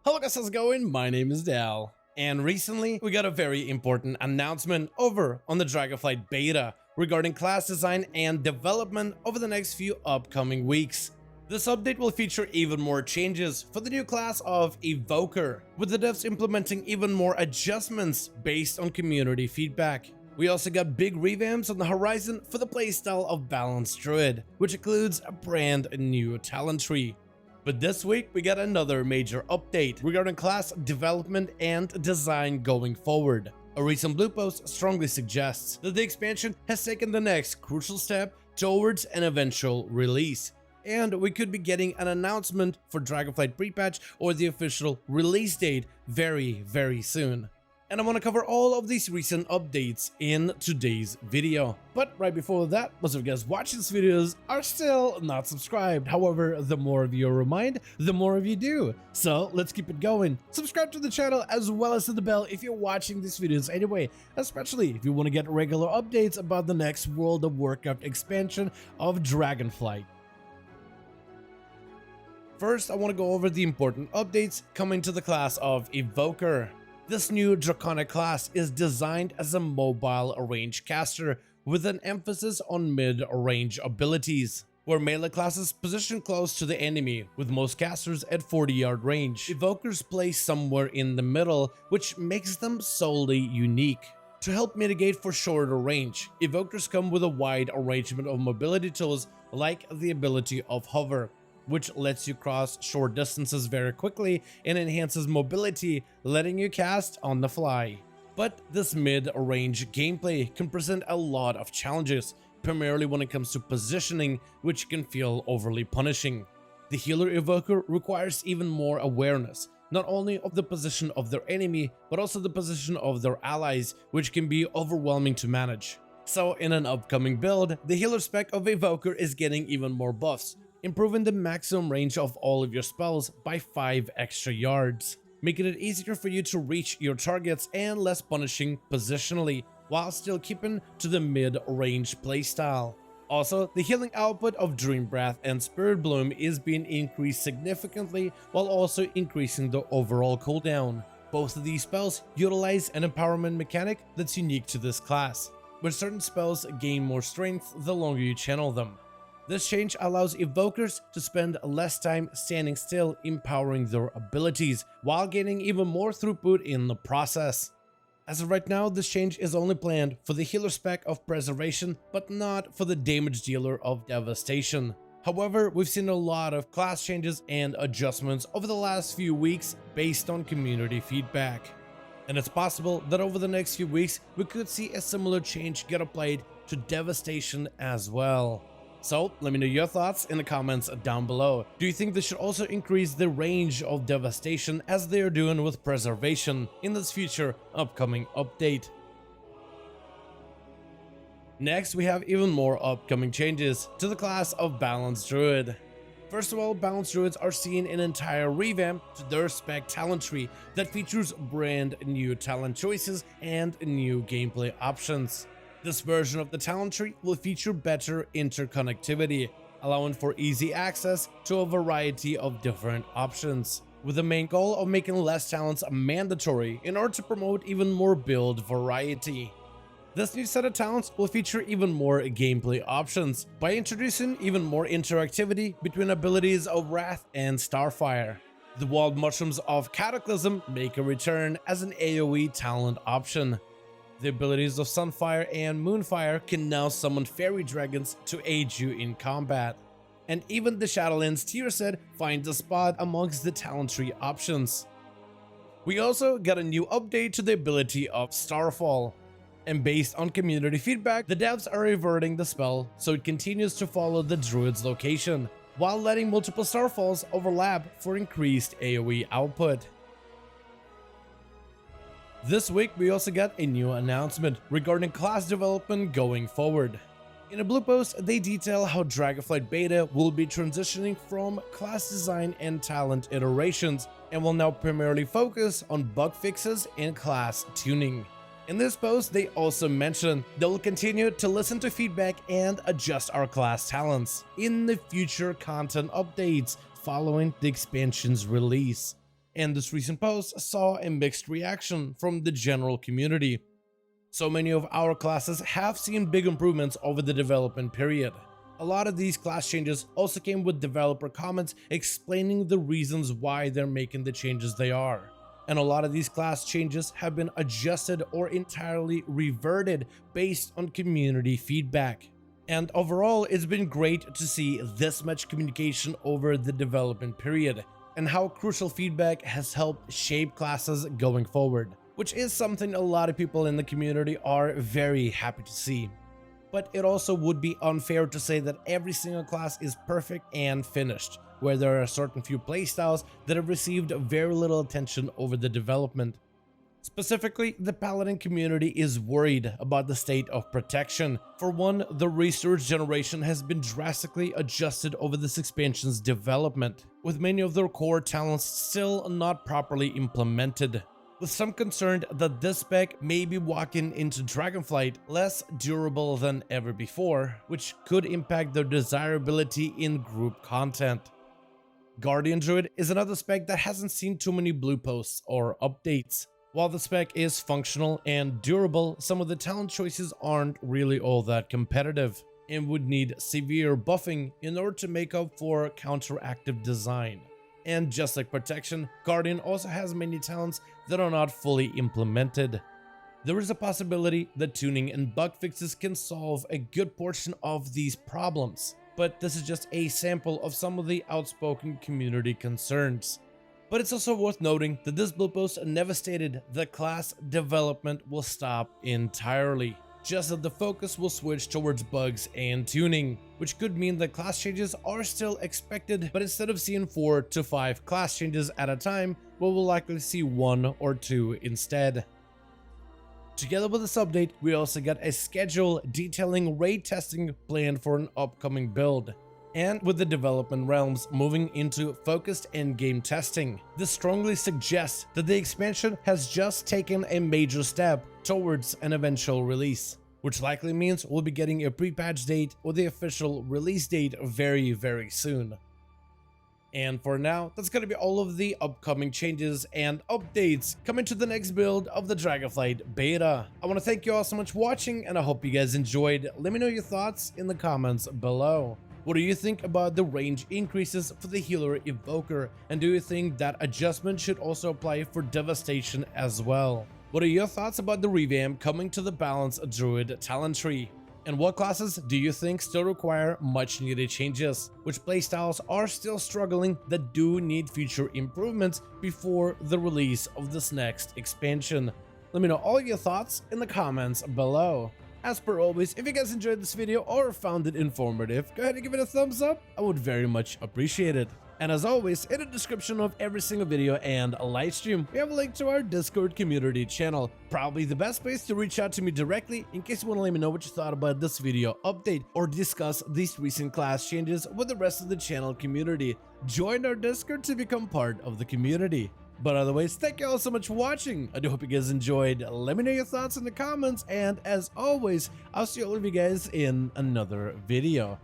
Hello guys, how's it going? My name is Dal. And recently, we got a very important announcement over on the Dragonflight beta regarding class design and development over the next few upcoming weeks. This update will feature even more changes for the new class of Evoker, with the devs implementing even more adjustments based on community feedback. We also got big revamps on the horizon for the playstyle of Balanced Druid, which includes a brand new talent tree. But this week, we got another major update regarding class development and design going forward. A recent blue post strongly suggests that the expansion has taken the next crucial step towards an eventual release, and we could be getting an announcement for Dragonflight pre-patch or the official release date very soon. And I want to cover all of these recent updates in today's video. But right before that, most of you guys watching these videos are still not subscribed. However, the more of you remind, the more of you do. So let's keep it going. Subscribe to the channel as well as to the bell if you're watching these videos anyway, especially if you want to get regular updates about the next World of Warcraft expansion of Dragonflight. First, I want to go over the important updates coming to the class of Evoker. This new Draconic class is designed as a mobile range caster with an emphasis on mid-range abilities, where melee classes position close to the enemy, with most casters at 40-yard range. Evokers play somewhere in the middle, which makes them solely unique. To help mitigate for shorter range, Evokers come with a wide arrangement of mobility tools like the ability of Hover, which lets you cross short distances very quickly and enhances mobility, letting you cast on the fly. But this mid-range gameplay can present a lot of challenges, primarily when it comes to positioning, which can feel overly punishing. The healer Evoker requires even more awareness, not only of the position of their enemy, but also the position of their allies, which can be overwhelming to manage. So in an upcoming build, the healer spec of Evoker is getting even more buffs, improving the maximum range of all of your spells by 5 extra yards, making it easier for you to reach your targets and less punishing positionally, while still keeping to the mid-range playstyle. Also, the healing output of Dream Breath and Spirit Bloom is being increased significantly, while also increasing the overall cooldown. Both of these spells utilize an empowerment mechanic that's unique to this class, where certain spells gain more strength the longer you channel them. This change allows Evokers to spend less time standing still empowering their abilities, while gaining even more throughput in the process. As of right now, this change is only planned for the healer spec of Preservation, but not for the damage dealer of Devastation. However, we've seen a lot of class changes and adjustments over the last few weeks based on community feedback. And it's possible that over the next few weeks, we could see a similar change get applied to Devastation as well. So, let me know your thoughts in the comments down below. Do you think this should also increase the range of Devastation as they are doing with Preservation in this future upcoming update? Next, we have even more upcoming changes to the class of Balanced Druid. First of all, Balanced Druids are seeing an entire revamp to their spec talent tree that features brand new talent choices and new gameplay options. This version of the talent tree will feature better interconnectivity, allowing for easy access to a variety of different options, with the main goal of making less talents mandatory in order to promote even more build variety. This new set of talents will feature even more gameplay options by introducing even more interactivity between abilities of Wrath and Starfire. The Wild Mushrooms of Cataclysm make a return as an AoE talent option. The abilities of Sunfire and Moonfire can now summon fairy dragons to aid you in combat. And even the Shadowlands tier set finds a spot amongst the talent tree options. We also got a new update to the ability of Starfall. And based on community feedback, the devs are reverting the spell so it continues to follow the Druid's location, while letting multiple Starfalls overlap for increased AoE output. This week, we also got a new announcement regarding class development going forward. In a blue post, they detail how Dragonflight Beta will be transitioning from class design and talent iterations, and will now primarily focus on bug fixes and class tuning. In this post, they also mention they will continue to listen to feedback and adjust our class talents in the future content updates following the expansion's release. and this recent post saw a mixed reaction from the general community. So many of our classes have seen big improvements over the development period. A lot of these class changes also came with developer comments explaining the reasons why they're making the changes they are. And a lot of these class changes have been adjusted or entirely reverted based on community feedback. And overall, it's been great to see this much communication over the development period, and how crucial feedback has helped shape classes going forward, which is something a lot of people in the community are very happy to see. But it also would be unfair to say that every single class is perfect and finished, where there are a certain few playstyles that have received very little attention over the development. Specifically, the Paladin community is worried about the state of protection. For one, the research generation has been drastically adjusted over this expansion's development, with many of their core talents still not properly implemented, with some concerned that this spec may be walking into Dragonflight less durable than ever before, which could impact their desirability in group content. Guardian Druid is another spec that hasn't seen too many blue posts or updates. While the spec is functional and durable, some of the talent choices aren't really all that competitive and would need severe buffing in order to make up for counteractive design. And just like Protection, Guardian also has many talents that are not fully implemented. There is a possibility that tuning and bug fixes can solve a good portion of these problems, but this is just a sample of some of the outspoken community concerns. But it's also worth noting that this blog post never stated that class development will stop entirely, just that the focus will switch towards bugs and tuning, which could mean that class changes are still expected, but instead of seeing 4 to 5 class changes at a time, we will likely see 1 or 2 instead. Together with this update, we also got a schedule detailing raid testing planned for an upcoming build. And with the development realms moving into focused endgame testing, this strongly suggests that the expansion has just taken a major step towards an eventual release, which likely means we'll be getting a pre-patch date or the official release date very soon. And for now, that's going to be all of the upcoming changes and updates coming to the next build of the Dragonflight beta. I want to thank you all so much for watching, and I hope you guys enjoyed. Let me know your thoughts in the comments below. What do you think about the range increases for the healer Evoker, and do you think that adjustment should also apply for Devastation as well? What are your thoughts about the revamp coming to the balanced Druid talent tree? And what classes do you think still require much needed changes? Which playstyles are still struggling that do need future improvements before the release of this next expansion? Let me know all your thoughts in the comments below. As per always, if you guys enjoyed this video or found it informative, go ahead and give it a thumbs up. I would very much appreciate it. And as always, in the description of every single video and a live stream, we have a link to our Discord community channel. Probably the best place to reach out to me directly in case you want to let me know what you thought about this video update or discuss these recent class changes with the rest of the channel community. Join our Discord to become part of the community. But otherwise, thank you all so much for watching. I do hope you guys enjoyed. Let me know your thoughts in the comments, and as always, I'll see all of you guys in another video.